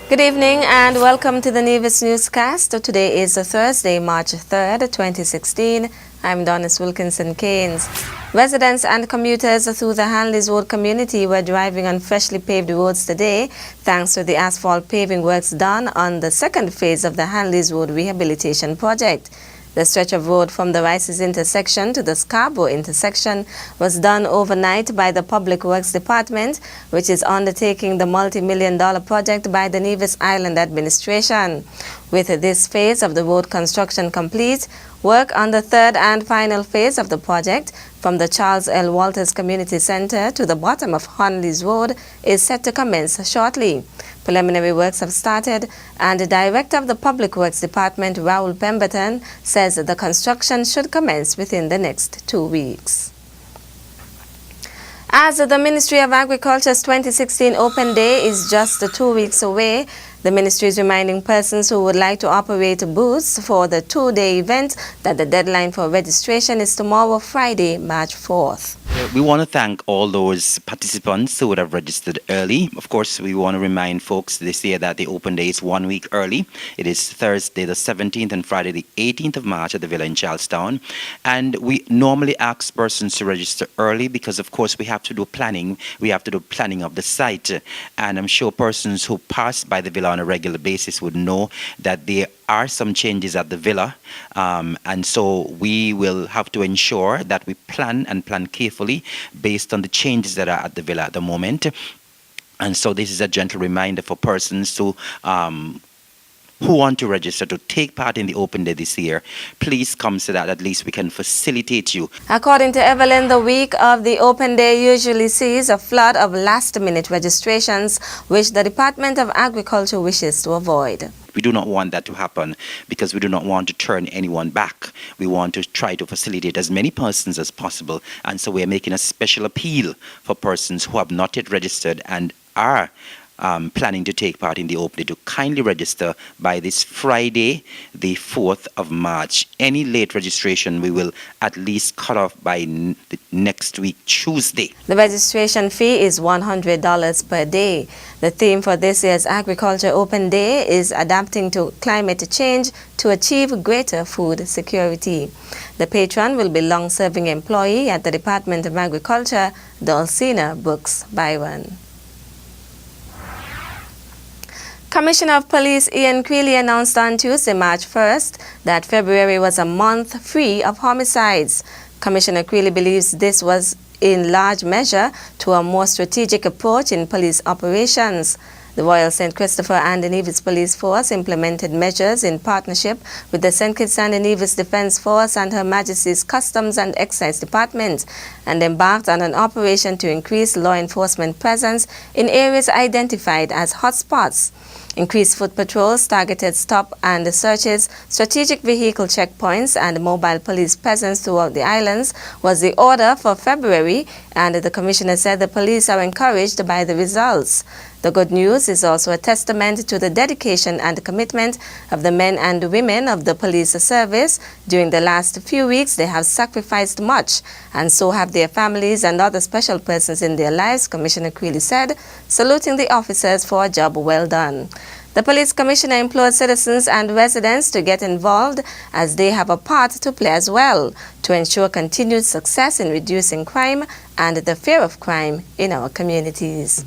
Good evening and welcome to the Nevis Newscast. Today is Thursday, March 3rd, 2016. I'm Donis Wilkinson Keynes. Residents and commuters through the Hanleys Road community were driving on freshly paved roads today thanks to the asphalt paving works done on the second phase of the Hanleys Road rehabilitation project. The stretch of road from the Rices intersection to the Scarborough intersection was done overnight by the Public Works Department, which is undertaking the multi-million-dollar project by the Nevis Island Administration. With this phase of the road construction complete, work on the third and final phase of the project from the Charles L. Walters Community Center to the bottom of Hanleys Road is set to commence shortly. Preliminary works have started, and the Director of the Public Works Department, Raoul Pemberton, says the construction should commence within the next 2 weeks. As the Ministry of Agriculture's 2016 Open Day is just 2 weeks away, the ministry is reminding persons who would like to operate booths for the two-day event that the deadline for registration is tomorrow, Friday, March 4th. We want to thank all those participants who would have registered early. Of course, we want to remind folks this year that the Open Day is 1 week early. It is Thursday the 17th and Friday the 18th of March at the Villa in Charlestown. And we normally ask persons to register early because, of course, we have to do planning. We have to do planning of the site. And I'm sure persons who pass by the Villa on a regular basis would know that there are some changes at the Villa. And so we will have to ensure that we plan carefully based on the changes that are at the Villa at the moment. And so this is a gentle reminder for persons to who want to register to take part in the Open Day this year. Please come so that at least we can facilitate you. According to Evelyn, the week of the Open Day usually sees a flood of last-minute registrations, which the Department of Agriculture wishes to avoid. We do not want that to happen because we do not want to turn anyone back. We want to try to facilitate as many persons as possible. And so we are making a special appeal for persons who have not yet registered and are planning to take part in the Open Day to kindly register by this Friday, the 4th of March. Any late registration we will at least cut off by next week, Tuesday. The registration fee is $100 per day. The theme for this year's Agriculture Open Day is adapting to climate change to achieve greater food security. The patron will be long-serving employee at the Department of Agriculture, Dulcina Brooks Byron. Commissioner of Police Ian Creeley announced on Tuesday, March 1st, that February was a month free of homicides. Commissioner Creeley believes this was in large measure to a more strategic approach in police operations. The Royal St. Christopher and the Nevis Police Force implemented measures in partnership with the St. Kitts and Nevis Defence Force and Her Majesty's Customs and Excise Department and embarked on an operation to increase law enforcement presence in areas identified as hotspots. Increased foot patrols, targeted stop and searches, strategic vehicle checkpoints, and mobile police presence throughout the islands was the order for February, and the Commissioner said the police are encouraged by the results. The good news is also a testament to the dedication and commitment of the men and women of the police service. During the last few weeks, they have sacrificed much, and so have their families and other special persons in their lives, Commissioner Creeley said, saluting the officers for a job well done. The police commissioner implored citizens and residents to get involved as they have a part to play as well to ensure continued success in reducing crime and the fear of crime in our communities.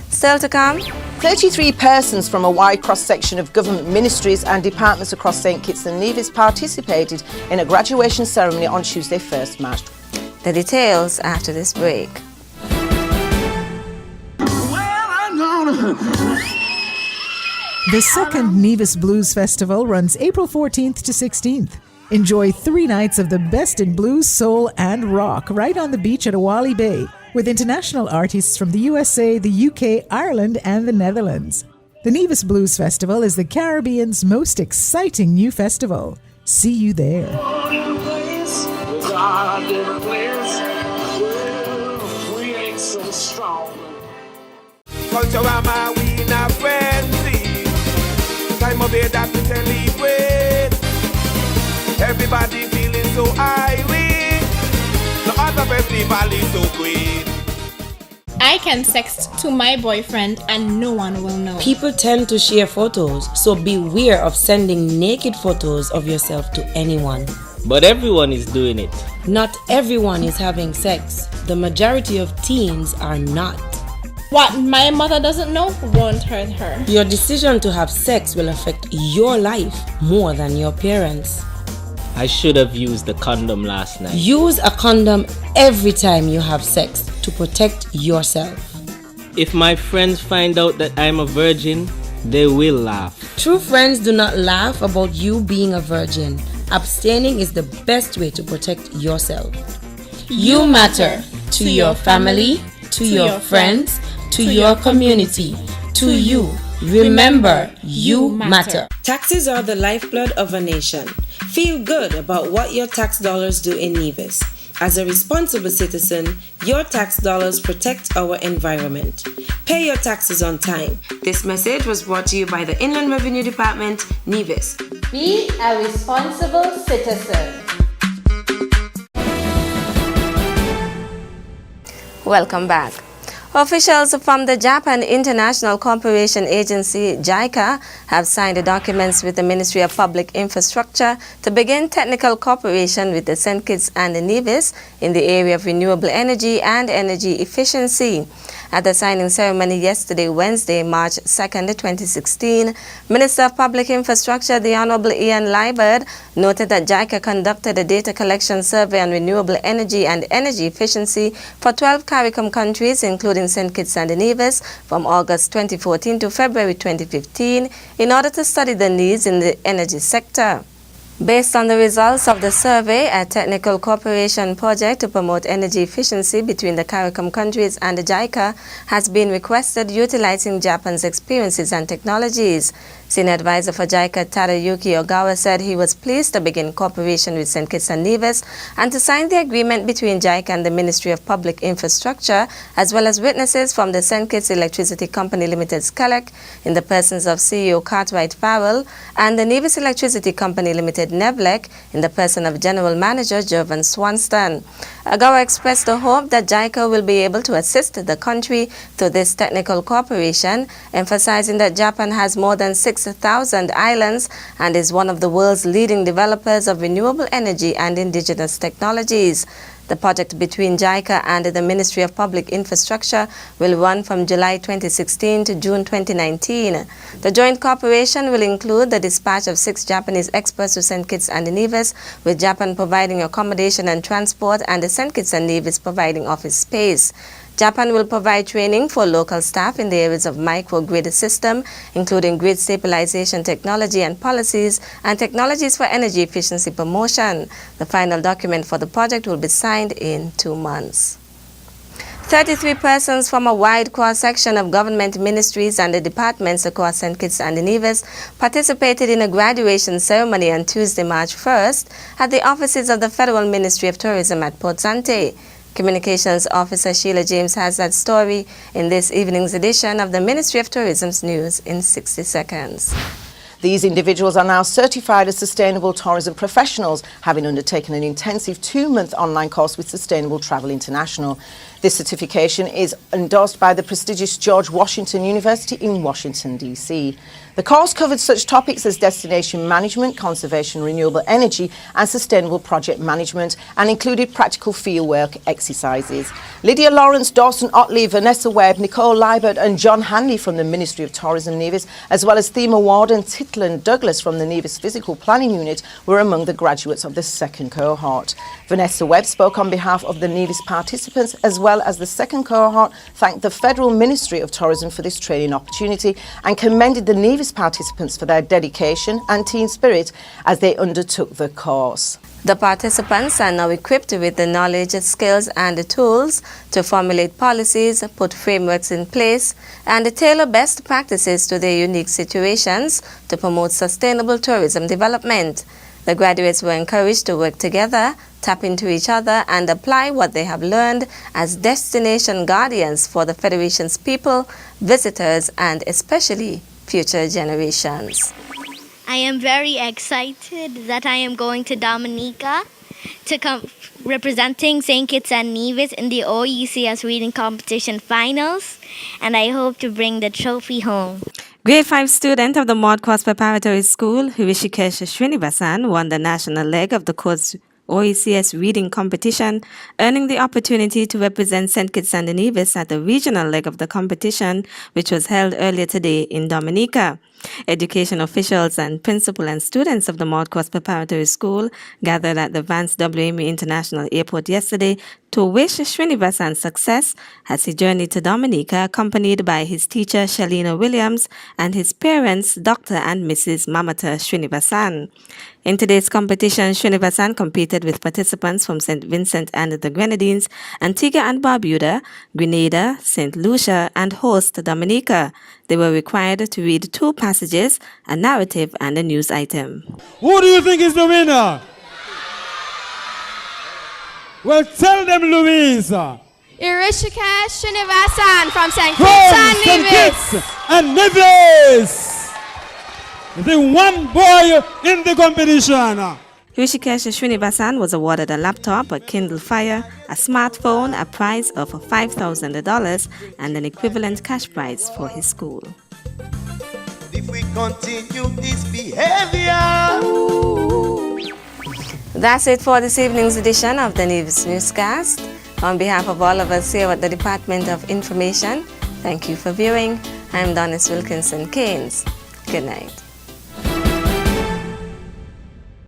Still to come, 33 persons from a wide cross-section of government ministries and departments across St. Kitts and Nevis participated in a graduation ceremony on Tuesday, 1st March. the details after this break. The second Nevis Blues Festival runs April 14th to 16th. Enjoy 3 nights of the best in blues, soul, and rock right on the beach at Awali Bay with international artists from the USA, the UK, Ireland, and the Netherlands. The Nevis Blues Festival is the Caribbean's most exciting new festival. See you there. Time of year that we celebrate. Everybody feeling so irate. The other festival is so great. I can sext to my boyfriend and no one will know. People tend to share photos, so beware of sending naked photos of yourself to anyone. But everyone is doing it. Not everyone is having sex. The majority of teens are not. What my mother doesn't know won't hurt her. Your decision to have sex will affect your life more than your parents. I should have used the condom last night. Use a condom every time you have sex to protect yourself. If my friends find out that I'm a virgin, they will laugh. True friends do not laugh about you being a virgin. Abstaining is the best way to protect yourself. You matter to your family, to your friends, to your community, to you. Remember, you matter. Taxes are the lifeblood of a nation. Feel good about what your tax dollars do in Nevis. As a responsible citizen, your tax dollars protect our environment. Pay your taxes on time. This message was brought to you by the Inland Revenue Department, Nevis. Be a responsible citizen. Welcome back. Officials from the Japan International Cooperation Agency, JICA, have signed documents with the Ministry of Public Infrastructure to begin technical cooperation with the St. Kitts and Nevis in the area of renewable energy and energy efficiency. At the signing ceremony yesterday, Wednesday, March 2nd, 2016, Minister of Public Infrastructure, the Honorable Ian Liburd, noted that JICA conducted a data collection survey on renewable energy and energy efficiency for 12 CARICOM countries, including St. Kitts and Nevis, from August 2014 to February 2015, in order to study the needs in the energy sector. Based on the results of the survey, a technical cooperation project to promote energy efficiency between the CARICOM countries and the JICA has been requested, utilizing Japan's experiences and technologies. Senior advisor for JICA, Tadayuki Ogawa, said he was pleased to begin cooperation with St. Kitts and Nevis and to sign the agreement between JICA and the Ministry of Public Infrastructure, as well as witnesses from the St. Kitts Electricity Company Limited, SCELEC, in the persons of CEO Cartwright Farrell, and the Nevis Electricity Company Limited, NEVLEC, in the person of General Manager Jovan Swanston. Ogawa expressed the hope that JICA will be able to assist the country through this technical cooperation, emphasizing that Japan has more than 6,000 islands and is one of the world's leading developers of renewable energy and indigenous technologies. The project between JICA and the Ministry of Public Infrastructure will run from July 2016 to June 2019. The joint cooperation will include the dispatch of 6 Japanese experts to St. Kitts and Nevis, with Japan providing accommodation and transport and the St. Kitts and Nevis providing office space. Japan will provide training for local staff in the areas of microgrid system, including grid stabilization technology and policies, and technologies for energy efficiency promotion. The final document for the project will be signed in 2 months. 33 persons from a wide cross-section of government ministries and the departments across St. Kitts and Nevis participated in a graduation ceremony on Tuesday, March 1st, at the offices of the Federal Ministry of Tourism at Port Sante. Communications Officer Sheila James has that story in this evening's edition of the Ministry of Tourism's News in 60 Seconds. These individuals are now certified as sustainable tourism professionals, having undertaken an intensive 2-month online course with Sustainable Travel International. This certification is endorsed by the prestigious George Washington University in Washington, D.C. The course covered such topics as destination management, conservation, renewable energy and sustainable project management, and included practical fieldwork exercises. Lydia Lawrence, Dawson Otley, Vanessa Webb, Nicole Liebert and John Hanley from the Ministry of Tourism Nevis, as well as Thema Warden Titland Douglas from the Nevis Physical Planning Unit, were among the graduates of the second cohort. Vanessa Webb spoke on behalf of the Nevis participants, as well as the second cohort, thanked the Federal Ministry of Tourism for this training opportunity and commended the Nevis participants for their dedication and team spirit as they undertook the course. The participants are now equipped with the knowledge, skills and the tools to formulate policies, put frameworks in place and tailor best practices to their unique situations to promote sustainable tourism development. The graduates were encouraged to work together, tap into each other and apply what they have learned as destination guardians for the Federation's people, visitors and especially future generations. I am very excited that I am going to Dominica to representing St. Kitts and Nevis in the OECS Reading Competition Finals, and I hope to bring the trophy home. Grade 5 student of the Maud Course Preparatory School, Rishikesh Srinivasan, won the national leg of the course OECS reading competition, earning the opportunity to represent St. Kitts and Nevis at the regional leg of the competition, which was held earlier today in Dominica. Education officials and principal and students of the Maud Course Preparatory School gathered at the Vance WME International Airport yesterday to wish Srinivasan success as he journeyed to Dominica, accompanied by his teacher Shalina Williams and his parents, Dr. and Mrs. Mamata Srinivasan. In today's competition, Srinivasan competed with participants from St. Vincent and the Grenadines, Antigua and Barbuda, Grenada, St. Lucia, and host Dominica. They were required to read 2 passages, a narrative, and a news item. Who do you think is the winner? Well, tell them, Louise. Rishikesh Srinivasan from St. Kitts and Nevis. And Nevis. The one boy in the competition. Rishikesh Srinivasan was awarded a laptop, a Kindle Fire, a smartphone, a prize of $5,000, and an equivalent cash prize for his school. If we continue this behavior. That's it for this evening's edition of the Nevis Newscast. On behalf of all of us here at the Department of Information, thank you for viewing. I'm Donis Wilkinson Keynes. Good night.